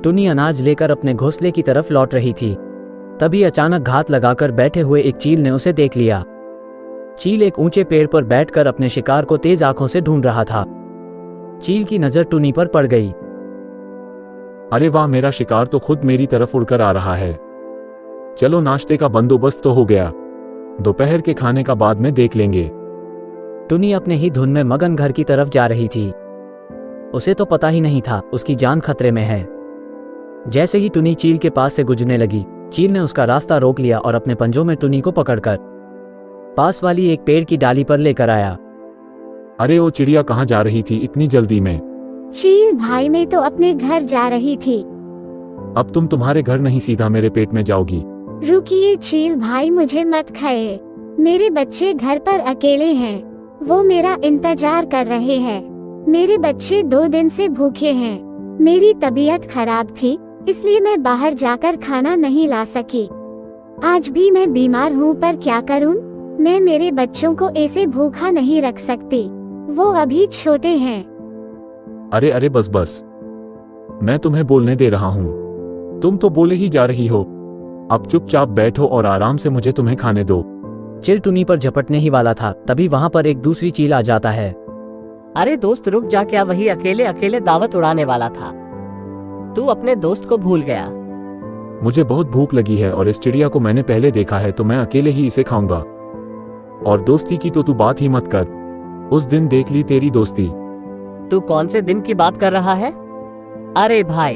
टुनी अनाज लेकर अपने घोंसले की तरफ लौट रही थी। तभी अचानक घात लगाकर बैठे हुए एक चील ने उसे देख लिया। चील एक ऊंचे पेड़ पर बैठकर अपने शिकार को तेज आंखों से ढूंढ रहा था। चील की नजर टुनी पर पड़ गई। अरे वाह, मेरा शिकार तो खुद मेरी तरफ उड़कर आ रहा है। चलो, नाश्ते का बंदोबस्त तो हो गया, दोपहर के खाने का बाद में देख लेंगे। टुनी अपने ही धुन में मगन घर की तरफ जा रही थी। उसे तो पता ही नहीं था उसकी जान खतरे में है। जैसे ही टुनी चील के पास से गुजरने लगी, चील ने उसका रास्ता रोक लिया और अपने पंजों में टुनी को पकड़कर पास वाली एक पेड़ की डाली पर लेकर आया। अरे ओ चिड़िया, कहाँ जा रही थी इतनी जल्दी में? चील भाई, मैं तो अपने घर जा रही थी। अब तुम तुम्हारे घर नहीं, सीधा मेरे पेट में जाओगी। रुकिए चील भाई, मुझे मत खाए। मेरे बच्चे घर पर अकेले हैं, वो मेरा इंतजार कर रहे हैं। मेरे बच्चे 2 दिन से भूखे हैं। मेरी तबीयत खराब थी, इसलिए मैं बाहर जाकर खाना नहीं ला सकी। आज भी मैं बीमार हूँ, पर क्या करूँ? मैं मेरे बच्चों को ऐसे भूखा नहीं रख सकती, वो अभी छोटे हैं। अरे अरे, बस बस, मैं तुम्हें बोलने दे रहा हूँ, तुम तो बोले ही जा रही हो। अब चुपचाप बैठो और आराम से मुझे तुम्हें खाने दो। चील टुनी पर झपटने ही वाला था, तभी वहां पर एक दूसरी चील आ जाता है। अरे दोस्त रुक जा, क्या वही अकेले अकेले दावत उड़ाने वाला था? तू अपने दोस्त को भूल गया? मुझे बहुत भूख लगी है और इस चिड़िया को मैंने पहले देखा है, तो मैं अकेले ही इसे खाऊंगा। और दोस्ती की तो तू बात ही मत कर, उस दिन देख ली तेरी दोस्ती। तू कौन से दिन की बात कर रहा है? अरे भाई,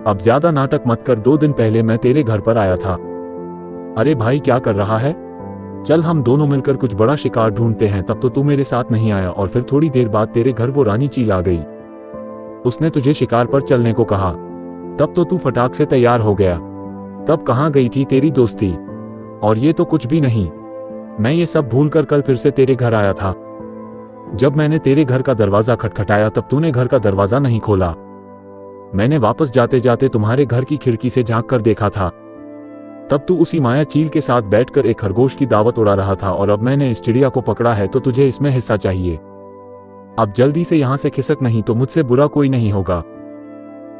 अब ज्यादा नाटक मत कर, 2 दिन पहले मैं तेरे घर पर आया था। अरे भाई, क्या कर रहा है? चल, हम दोनों मिलकर कुछ बड़ा शिकार ढूंढते हैं। तब तो तू मेरे साथ नहीं आया और फिर थोड़ी देर बाद तेरे घर वो रानी चील आ गई। उसने तुझे शिकार पर चलने को कहा, तब तो तू फटाक से तैयार हो गया। तब कहाँ गई थी तेरी दोस्ती? और ये तो कुछ भी नहीं, मैं ये सब भूलकर कल फिर से तेरे घर आया था। जब मैंने तेरे घर का दरवाजा खटखटाया तब तूने घर का दरवाजा नहीं खोला। मैंने वापस जाते जाते तुम्हारे घर की खिड़की से झांक कर देखा था। तब तू उसी माया चील के साथ बैठकर एक खरगोश की दावत उड़ा रहा था। और अब मैंने इस चिड़िया को पकड़ा है, तो तुझे इसमें हिस्सा चाहिए। अब जल्दी से यहाँ से खिसक, नहीं तो मुझसे बुरा कोई नहीं होगा।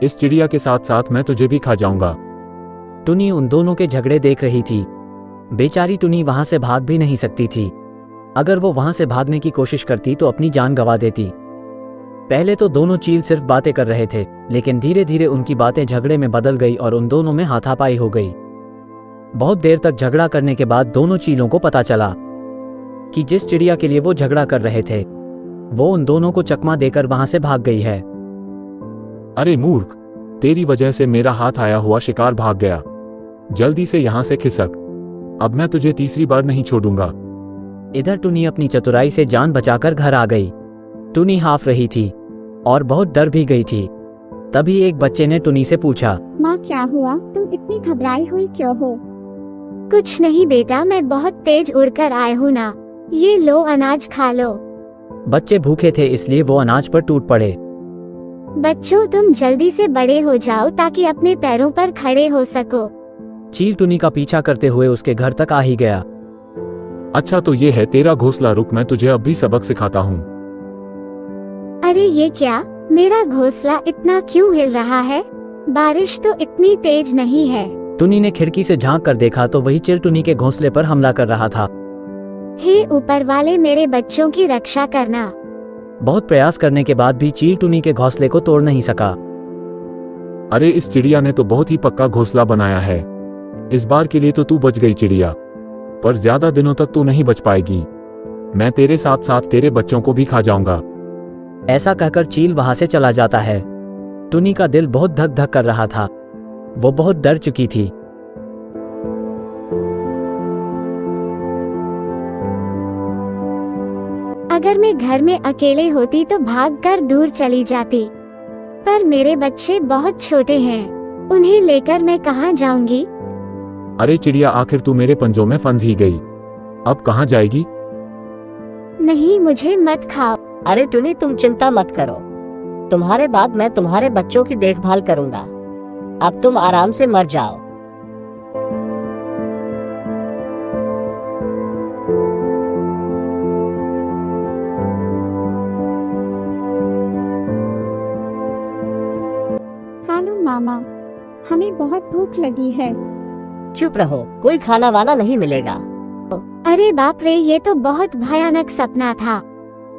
इस चिड़िया के साथ साथ मैं तुझे भी खा जाऊंगा। टुनी उन दोनों के झगड़े देख रही थी। बेचारी टुनी वहां से भाग भी नहीं सकती थी। अगर वो वहां से भागने की कोशिश करती तो अपनी जान गंवा देती। पहले तो दोनों चील सिर्फ बातें कर रहे थे, लेकिन धीरे धीरे उनकी बातें झगड़े में बदल गई और उन दोनों में हाथापाई हो गई। बहुत देर तक झगड़ा करने के बाद दोनों चीलों को पता चला कि जिस चिड़िया के लिए वो झगड़ा कर रहे थे, वो उन दोनों को चकमा देकर वहां से भाग गई है। अरे मूर्ख, तेरी वजह से मेरा हाथ आया हुआ शिकार भाग गया। जल्दी से यहाँ से खिसक, अब मैं तुझे तीसरी बार नहीं छोड़ूंगा। इधर टुनी अपनी चतुराई से जान बचाकर घर आ गई। टुनी हाफ रही थी और बहुत डर भी गई थी। तभी एक बच्चे ने टुनी से पूछा, माँ क्या हुआ, तुम इतनी घबराई हुई क्यों हो? कुछ नहीं बेटा, मैं बहुत तेज उड़कर आया हूँ ना। ये लो, अनाज खा लो। बच्चे भूखे थे इसलिए वो अनाज पर टूट पड़े। बच्चों, तुम जल्दी से बड़े हो जाओ ताकि अपने पैरों पर खड़े हो सको। चील टुनी का पीछा करते हुए उसके घर तक आ ही गया। अच्छा, तो ये है तेरा घोंसला, रुक मैं तुझे अब भी सबक सिखाता हूँ। अरे ये क्या, मेरा घोंसला इतना क्यों हिल रहा है? बारिश तो इतनी तेज नहीं है। टुनी ने खिड़की से झांक कर देखा तो वही चील टुनी के घोंसले पर हमला कर रहा था। हे ऊपर वाले, मेरे बच्चों की रक्षा करना। बहुत प्रयास करने के बाद भी चील टुनी के घोंसले को तोड़ नहीं सका। अरे इस चिड़िया ने तो बहुत ही पक्का घोंसला बनाया है। इस बार के लिए तो तू बच गई चिड़िया, पर ज्यादा दिनों तक तू नहीं बच पाएगी। मैं तेरे साथ साथ तेरे बच्चों को भी खा जाऊंगा। ऐसा कहकर चील वहां से चला जाता है। टुनी का दिल बहुत धक धक कर रहा था। वो बहुत डर चुकी थी। अगर मैं घर में अकेले होती तो भागकर दूर चली जाती, पर मेरे बच्चे बहुत छोटे हैं, उन्हें लेकर मैं कहाँ जाऊंगी? अरे चिड़िया, आखिर तू मेरे पंजों में फंस ही गई। अब कहाँ जाएगी? नहीं, मुझे मत खाओ। अरे टुनी, तुम चिंता मत करो, तुम्हारे बाद मैं तुम्हारे बच्चों की देखभाल करूंगा। अब तुम आराम से मर जाओ। खा लो मामा, हमें बहुत भूख लगी है। चुप रहो, कोई खाना वाना नहीं मिलेगा। अरे बाप रे, ये तो बहुत भयानक सपना था।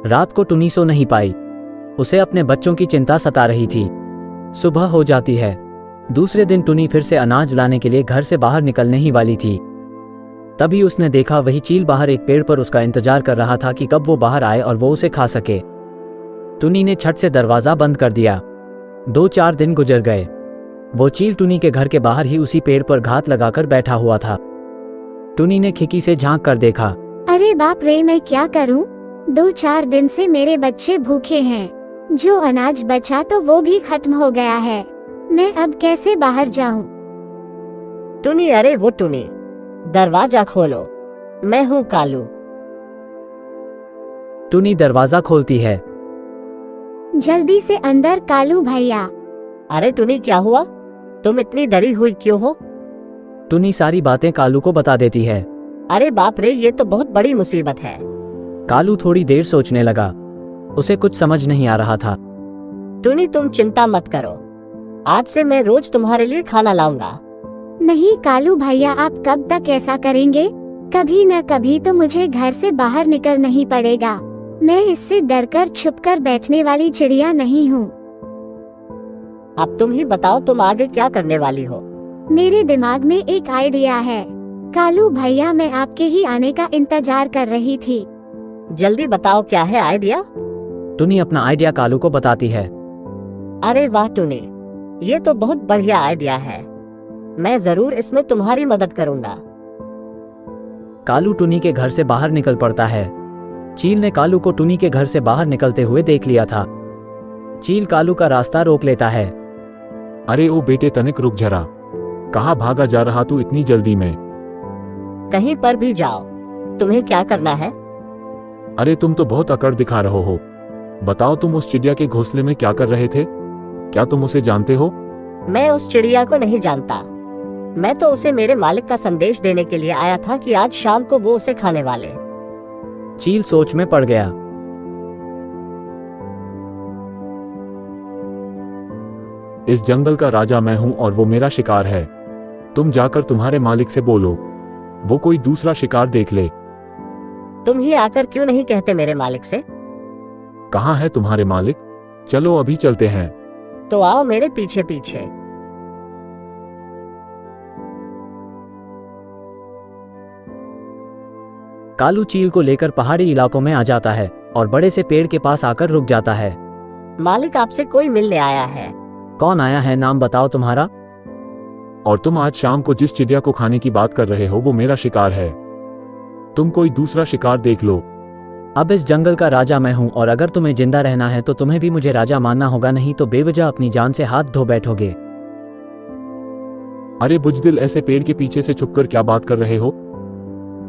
रात को टुनी सो नहीं पाई। उसे अपने बच्चों की चिंता सता रही थी। सुबह हो जाती है। दूसरे दिन टुनी फिर से अनाज लाने के लिए घर से बाहर निकलने ही वाली थी। तभी उसने देखा वही चील बाहर एक पेड़ पर उसका इंतजार कर रहा था कि कब वो बाहर आए और वो उसे खा सके। टुनी ने छट से दरवाजा बंद कर दिया। 2-4 दिन गुजर गए। वो चील टुनी के घर के बाहर ही उसी पेड़ पर घात लगाकर बैठा हुआ था। टुनी ने खिड़की से झांक कर देखा। अरे बाप रे, मैं क्या करूं? 2-4 दिन से मेरे बच्चे भूखे हैं। जो अनाज बचा तो वो भी खत्म हो गया है। मैं अब कैसे बाहर जाऊं? टुनी, अरे वो टुनी, दरवाजा खोलो, मैं हूँ कालू। टुनी दरवाजा खोलती है। जल्दी से अंदर कालू भैया। अरे टुनी, क्या हुआ? तुम इतनी डरी हुई क्यों हो? टुनी सारी बातें कालू को बता देती है। अरे बाप रे, ये तो बहुत बड़ी मुसीबत है। कालू थोड़ी देर सोचने लगा। उसे कुछ समझ नहीं आ रहा था। टुनी, तुम चिंता मत करो, आज से मैं रोज तुम्हारे लिए खाना लाऊंगा। नहीं कालू भैया, आप कब तक ऐसा करेंगे? कभी न कभी तो मुझे घर से बाहर निकलना ही पड़ेगा। मैं इससे डरकर छुपकर बैठने वाली चिड़िया नहीं हूँ। अब तुम ही बताओ, तुम आगे क्या करने वाली हो? मेरे दिमाग में एक आइडिया है। कालू भैया, मैं आपके ही आने का इंतजार कर रही थी। जल्दी बताओ, क्या है आइडिया? टुनी अपना आइडिया कालू को बताती है। अरे वाह टुनी, ये तो बहुत बढ़िया आइडिया है। मैं जरूर इसमें तुम्हारी मदद करूंगा। कालू टुनी के घर से बाहर निकल पड़ता है। चील ने कालू को टुनी के घर से बाहर निकलते हुए देख लिया था। चील कालू का रास्ता रोक लेता है। अरे ओ बेटे, तनिक रुक जरा। कहाँ भागा जा रहा तू इतनी जल्दी में? कहीं पर भी जाओ, तुम्हें क्या करना है? अरे तुम तो बहुत अकड़ दिखा रहे हो। बताओ, तुम उस चिड़िया के घोंसले में क्या कर रहे थे? क्या तुम उसे जानते हो? मैं उस चिड़िया को नहीं जानता। मैं तो उसे मेरे मालिक का संदेश देने के लिए आया था कि आज शाम को वो उसे खाने वाले। चील सोच में पड़ गया। इस जंगल का राजा मैं हूं और वो मेरा शिकार है। तुम जाकर तुम्हारे मालिक से बोलो, वो कोई दूसरा शिकार देख ले। तुम ही आकर क्यों नहीं कहते मेरे मालिक से? कहाँ है तुम्हारे मालिक? चलो अभी चलते हैं। तो आओ मेरे पीछे पीछे। कालू चील को लेकर पहाड़ी इलाकों में आ जाता है और बड़े से पेड़ के पास आकर रुक जाता है। मालिक, आपसे कोई मिलने आया है। कौन आया है? नाम बताओ तुम्हारा। और तुम आज शाम को जिस चिड़िया को खाने की बात कर रहे हो वो मेरा शिकार है। तुम कोई दूसरा शिकार देख लो। अब इस जंगल का राजा मैं हूं और अगर तुम्हें जिंदा रहना है तो तुम्हें भी मुझे राजा मानना होगा, नहीं तो बेवजह अपनी जान से हाथ धो बैठोगे। अरे बुजदिल, ऐसे पेड़ के पीछे से छुपकर क्या बात कर रहे हो?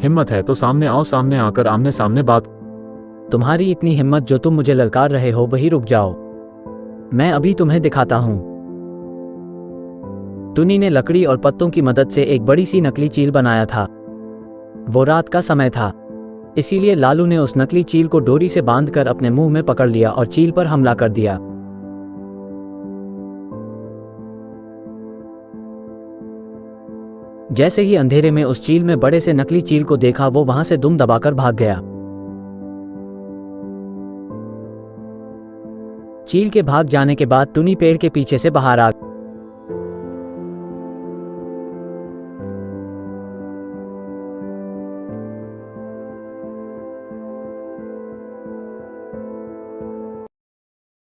हिम्मत है तो सामने आओ, सामने आकर आमने सामने बात। तुम्हारी इतनी हिम्मत जो तुम मुझे ललकार रहे हो वही रुक जाओ, मैं अभी तुम्हें दिखाता हूं। टुनी ने लकड़ी और पत्तों की मदद से एक बड़ी सी नकली चील बनाया था। वो रात का समय था, इसीलिए लालू ने उस नकली चील को डोरी से बांधकर अपने मुंह में पकड़ लिया और चील पर हमला कर दिया। जैसे ही अंधेरे में उस चील में बड़े से नकली चील को देखा, वो वहां से दुम दबाकर भाग गया। चील के भाग जाने के बाद टुनी पेड़ के पीछे से बाहर आ